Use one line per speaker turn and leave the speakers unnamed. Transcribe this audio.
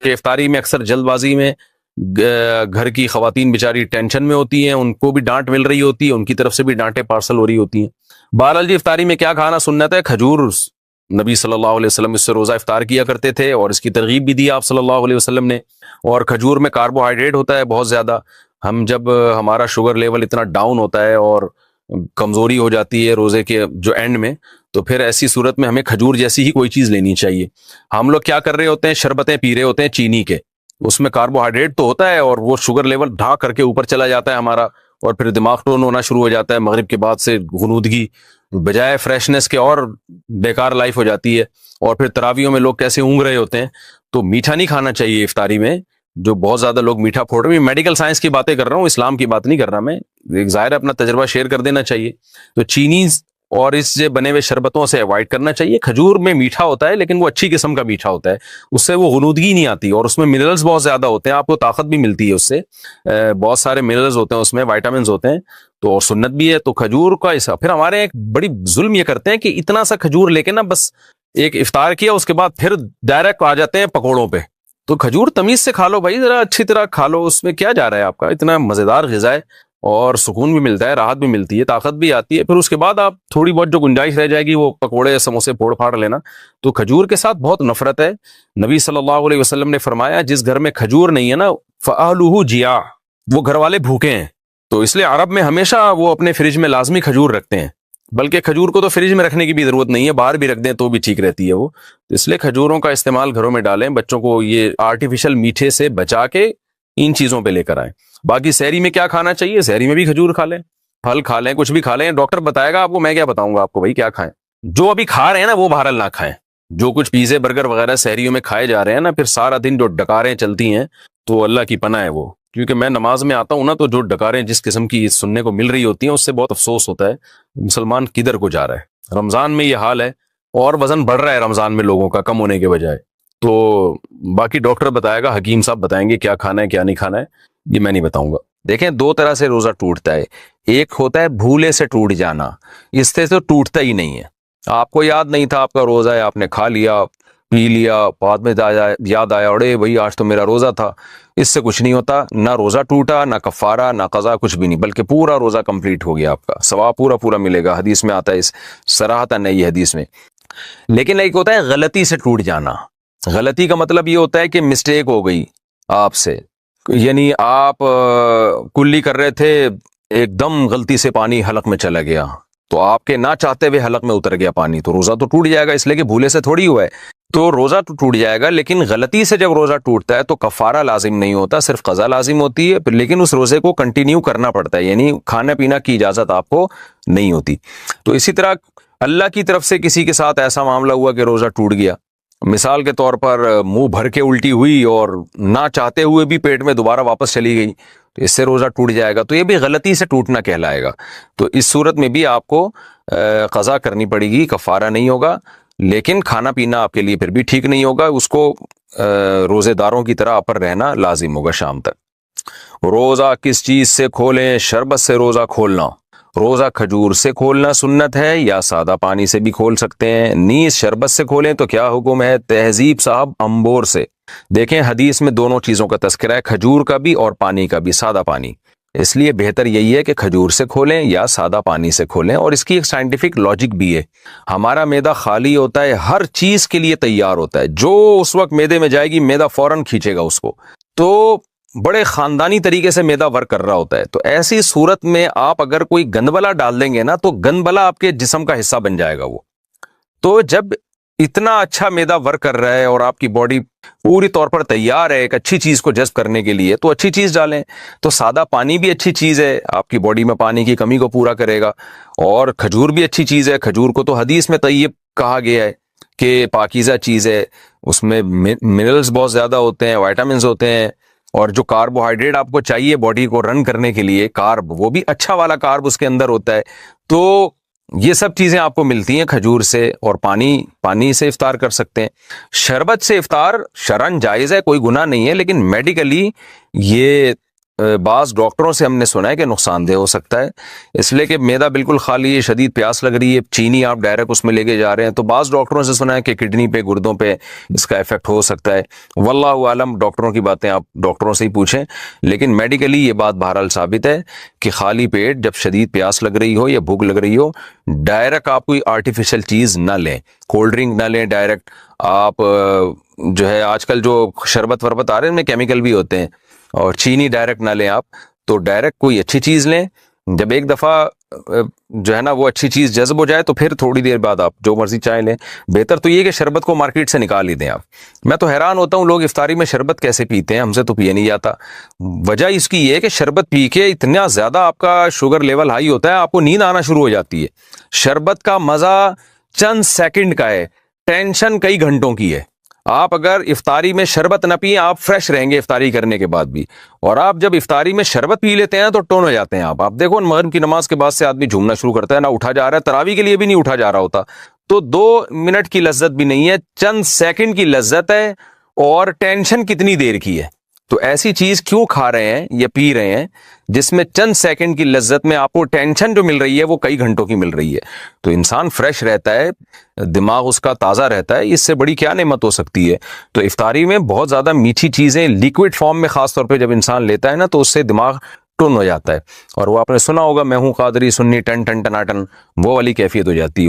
کہ افطاری میں اکثر جلد بازی میں گھر کی خواتین بیچاری ٹینشن میں ہوتی ہیں، ان کو بھی ڈانٹ مل رہی ہوتی ہے، ان کی طرف سے بھی ڈانٹیں پارسل ہو رہی ہوتی ہیں۔ بہرحال جی افطاری میں کیا کھانا سنت ہے؟ کھجور، نبی صلی اللہ علیہ وسلم اس سے روزہ افطار کیا کرتے تھے اور اس کی ترغیب بھی دی آپ صلی اللہ علیہ وسلم نے۔ اور کھجور میں کاربوہائیڈریٹ ہوتا ہے بہت زیادہ، ہم جب ہمارا شوگر لیول اتنا ڈاؤن ہوتا ہے اور کمزوری ہو جاتی ہے روزے کے جو اینڈ میں، تو پھر ایسی صورت میں ہمیں کھجور جیسی ہی کوئی چیز لینی چاہیے۔ ہم لوگ کیا کر رہے ہوتے ہیں، شربتیں پی رہے ہوتے ہیں چینی کے، اس میں کاربوہائیڈریٹ تو ہوتا ہے اور وہ شوگر لیول ڈھا کر کے اوپر چلا جاتا ہے ہمارا، اور پھر دماغ ٹون ہونا شروع ہو جاتا ہے، مغرب کے بعد سے غنودگی بجائے فریشنس کے اور بیکار لائف ہو جاتی ہے، اور پھر تراویحوں میں لوگ کیسے اونگ رہے ہوتے ہیں۔ تو میٹھا نہیں کھانا چاہیے افطاری میں، جو بہت زیادہ لوگ میٹھا پھوڑ رہے ہیں۔ میڈیکل سائنس کی باتیں کر رہا ہوں، اسلام کی بات نہیں کر رہا میں، ایک ظاہر اپنا تجربہ شیئر کر دینا چاہیے۔ تو چینی اور اس سے بنے ہوئے شربتوں سے اوائڈ کرنا چاہیے۔ کھجور میں میٹھا ہوتا ہے لیکن وہ اچھی قسم کا میٹھا ہوتا ہے، اس سے وہ غنودگی نہیں آتی، اور اس میں منرلز بہت زیادہ ہوتے ہیں، آپ کو طاقت بھی ملتی ہے اس سے، بہت سارے منرلز ہوتے ہیں اس میں، وائٹامنز ہوتے ہیں، تو اور سنت بھی ہے۔ تو کھجور کا ایسا پھر ہمارے ایک بڑی ظلم یہ کرتے ہیں کہ اتنا سا کھجور لے کے نا بس ایک افطار کیا، اس کے بعد پھر ڈائریکٹ آ جاتے ہیں پکوڑوں پہ۔ تو کھجور تمیز سے کھا لو بھائی، ذرا اچھی طرح کھا لو، اس میں کیا جا رہا ہے آپ کا، اتنا مزیدار غذا ہے اور سکون بھی ملتا ہے، راحت بھی ملتی ہے، طاقت بھی آتی ہے۔ پھر اس کے بعد آپ تھوڑی بہت جو گنجائش رہ جائے گی وہ پکوڑے سموسے پھوڑ پھاڑ لینا۔ تو کھجور کے ساتھ بہت نفرت ہے۔ نبی صلی اللہ علیہ وسلم نے فرمایا جس گھر میں کھجور نہیں ہے نا فَأَهْلُهُ جِيَاعٌ، وہ گھر والے بھوکے ہیں۔ تو اس لیے عرب میں ہمیشہ وہ اپنے فریج میں لازمی کھجور رکھتے ہیں، بلکہ کھجور کو تو فریج میں رکھنے کی بھی ضرورت نہیں ہے، باہر بھی رکھ دیں تو بھی ٹھیک رہتی ہے وہ۔ تو اس لیے کھجوروں کا استعمال گھروں میں ڈالیں، بچوں کو یہ آرٹیفیشل میٹھے سے بچا کے ان چیزوں پہ لے کر آئیں۔ باقی سحری میں کیا کھانا چاہیے؟ سحری میں بھی کھجور کھا لیں، پھل کھا لیں، کچھ بھی کھا لیں، ڈاکٹر بتائے گا آپ کو، میں کیا بتاؤں گا آپ کو بھائی کیا کھائیں۔ جو ابھی کھا رہے ہیں نا وہ بہرحال نہ کھائیں، جو کچھ پیزے برگر وغیرہ سحریوں میں کھائے جا رہے ہیں نا، پھر سارا دن جو ڈکاریں چلتی ہیں تو اللہ کی پناہ ہے وہ، کیونکہ میں نماز میں آتا ہوں نا تو جو ڈکاریں جس قسم کی سننے کو مل رہی ہوتی ہیں اس سے بہت افسوس ہوتا ہے، مسلمان کدھر کو جا رہا ہے۔ رمضان میں یہ حال ہے اور وزن بڑھ رہا ہے رمضان میں لوگوں کا کم ہونے کے بجائے۔ تو باقی ڈاکٹر بتائے گا، حکیم صاحب بتائیں گے کیا کھانا ہے کیا نہیں کھانا ہے، یہ میں نہیں بتاؤں گا۔ دیکھیں دو طرح سے روزہ ٹوٹتا ہے، ایک ہوتا ہے بھولے سے ٹوٹ جانا، اس سے تو ٹوٹتا ہی نہیں ہے، آپ کو یاد نہیں تھا آپ کا روزہ ہے، آپ نے کھا لیا پی لیا، بعد میں یاد آیا اڑے بھائی آج تو میرا روزہ تھا، اس سے کچھ نہیں ہوتا، نہ روزہ ٹوٹا، نہ کفارہ، نہ قضا، کچھ بھی نہیں، بلکہ پورا روزہ کمپلیٹ ہو گیا، آپ کا ثواب پورا ملے گا، حدیث میں آتا ہے، اس صراحتاً نئی حدیث میں۔ لیکن ایک ہوتا ہے غلطی سے ٹوٹ جانا، غلطی کا مطلب یہ ہوتا ہے کہ مسٹیک ہو گئی آپ سے، یعنی آپ کلی کر رہے تھے، ایک دم غلطی سے پانی حلق میں چلا گیا، تو آپ کے نہ چاہتے ہوئے حلق میں اتر گیا پانی، تو روزہ تو ٹوٹ جائے گا، اس لیے کہ بھولے سے تھوڑی ہوا ہے، تو روزہ تو ٹوٹ جائے گا۔ لیکن غلطی سے جب روزہ ٹوٹتا ہے تو کفارہ لازم نہیں ہوتا، صرف قضا لازم ہوتی ہے، لیکن اس روزے کو کنٹینیو کرنا پڑتا ہے، یعنی کھانا پینا کی اجازت آپ کو نہیں ہوتی۔ تو اسی طرح اللہ کی طرف سے کسی کے ساتھ ایسا معاملہ ہوا کہ روزہ ٹوٹ گیا، مثال کے طور پر منہ بھر کے الٹی ہوئی اور نہ چاہتے ہوئے بھی پیٹ میں دوبارہ واپس چلی گئی، تو اس سے روزہ ٹوٹ جائے گا، تو یہ بھی غلطی سے ٹوٹنا کہلائے گا۔ تو اس صورت میں بھی آپ کو قضا کرنی پڑے گی، کفارہ نہیں ہوگا، لیکن کھانا پینا آپ کے لیے پھر بھی ٹھیک نہیں ہوگا، اس کو روزے داروں کی طرح آپ پر رہنا لازم ہوگا شام تک۔ روزہ کس چیز سے کھولیں؟ شربت سے روزہ کھولنا، روزہ کھجور سے کھولنا سنت ہے یا سادہ پانی سے بھی کھول سکتے ہیں، نیز شربت سے کھولیں تو کیا حکم ہے؟ تہذیب صاحب امبور سے۔ دیکھیں حدیث میں دونوں چیزوں کا تذکرہ ہے، کھجور کا بھی اور پانی کا بھی، سادہ پانی، اس لیے بہتر یہی ہے کہ کھجور سے کھولیں یا سادہ پانی سے کھولیں، اور اس کی ایک سائنٹیفک لاجک بھی ہے، ہمارا معدہ خالی ہوتا ہے، ہر چیز کے لیے تیار ہوتا ہے، جو اس وقت معدے میں جائے گی معدہ فوراً کھینچے گا اس کو، تو بڑے خاندانی طریقے سے معدہ ورک کر رہا ہوتا ہے۔ تو ایسی صورت میں آپ اگر کوئی گندبلا ڈال دیں گے نا تو گندبلا آپ کے جسم کا حصہ بن جائے گا وہ، تو جب اتنا اچھا معدہ ورک کر رہا ہے اور آپ کی باڈی پوری طور پر تیار ہے ایک اچھی چیز کو جذب کرنے کے لیے، تو اچھی چیز ڈالیں۔ تو سادہ پانی بھی اچھی چیز ہے، آپ کی باڈی میں پانی کی کمی کو پورا کرے گا، اور کھجور بھی اچھی چیز ہے، کھجور کو تو حدیث میں طیب کہا گیا ہے کہ پاکیزہ چیز ہے، اس میں منرلز بہت زیادہ ہوتے ہیں، وائٹامنز ہوتے ہیں، اور جو کاربوہائیڈریٹ آپ کو چاہیے باڈی کو رن کرنے کے لیے، کارب، وہ بھی اچھا والا کارب اس کے اندر ہوتا ہے۔ تو یہ سب چیزیں آپ کو ملتی ہیں کھجور سے، اور پانی سے افطار کر سکتے ہیں۔ شربت سے افطار شرعاً جائز ہے، کوئی گناہ نہیں ہے، لیکن میڈیکلی یہ بعض ڈاکٹروں سے ہم نے سنا ہے کہ نقصان دہ ہو سکتا ہے، اس لیے کہ معدہ بالکل خالی ہے، شدید پیاس لگ رہی ہے، چینی آپ ڈائریکٹ اس میں لے کے جا رہے ہیں، تو بعض ڈاکٹروں سے سنا ہے کہ کڈنی پہ، گردوں پہ اس کا افیکٹ ہو سکتا ہے۔ واللہ عالم، ڈاکٹروں کی باتیں آپ ڈاکٹروں سے ہی پوچھیں، لیکن میڈیکلی یہ بات بہرحال ثابت ہے کہ خالی پیٹ جب شدید پیاس لگ رہی ہو یا بھوک لگ رہی ہو، ڈائریکٹ آپ کوئی آرٹیفیشل چیز نہ لیں، کولڈ ڈرنک نہ لیں ڈائریکٹ۔ آپ جو ہے آج کل جو شربت وربت آ رہے ہیں ان میں کیمیکل بھی ہوتے ہیں، اور چینی ڈائریکٹ نہ لیں آپ، تو ڈائریکٹ کوئی اچھی چیز لیں۔ جب ایک دفعہ جو ہے نا وہ اچھی چیز جذب ہو جائے تو پھر تھوڑی دیر بعد آپ جو مرضی چائے لیں۔ بہتر تو یہ کہ شربت کو مارکیٹ سے نکال ہی دیں آپ۔ میں تو حیران ہوتا ہوں لوگ افطاری میں شربت کیسے پیتے ہیں، ہم سے تو پیے نہیں جاتا۔ وجہ اس کی یہ ہے کہ شربت پی کے اتنا زیادہ آپ کا شوگر لیول ہائی ہوتا ہے، آپ کو نیند آنا شروع ہو جاتی ہے۔ شربت کا مزہ چند سیکنڈ کا ہے، ٹینشن کئی گھنٹوں کی ہے۔ آپ اگر افطاری میں شربت نہ پئیں، آپ فریش رہیں گے افطاری کرنے کے بعد بھی، اور آپ جب افطاری میں شربت پی لیتے ہیں تو ٹون ہو جاتے ہیں آپ دیکھو مغرب کی نماز کے بعد سے آدمی جھومنا شروع کرتا ہے، نہ اٹھا جا رہا ہے، تراویح کے لیے بھی نہیں اٹھا جا رہا ہوتا، تو 2 منٹ کی لذت بھی نہیں ہے، چند سیکنڈ کی لذت ہے، اور ٹینشن کتنی دیر کی ہے۔ تو ایسی چیز کیوں کھا رہے ہیں یا پی رہے ہیں جس میں چند سیکنڈ کی لذت میں آپ کو ٹینشن جو مل رہی ہے وہ کئی گھنٹوں کی مل رہی ہے۔ تو انسان فریش رہتا ہے، دماغ اس کا تازہ رہتا ہے، اس سے بڑی کیا نعمت ہو سکتی ہے۔ تو افطاری میں بہت زیادہ میٹھی چیزیں لیکوڈ فارم میں خاص طور پہ جب انسان لیتا ہے نا تو اس سے دماغ ٹن ہو جاتا ہے، اور وہ آپ نے سنا ہوگا میں ہوں قادری سنی ٹن ٹن ٹناٹن، وہ والی کیفیت ہو جاتی ہے۔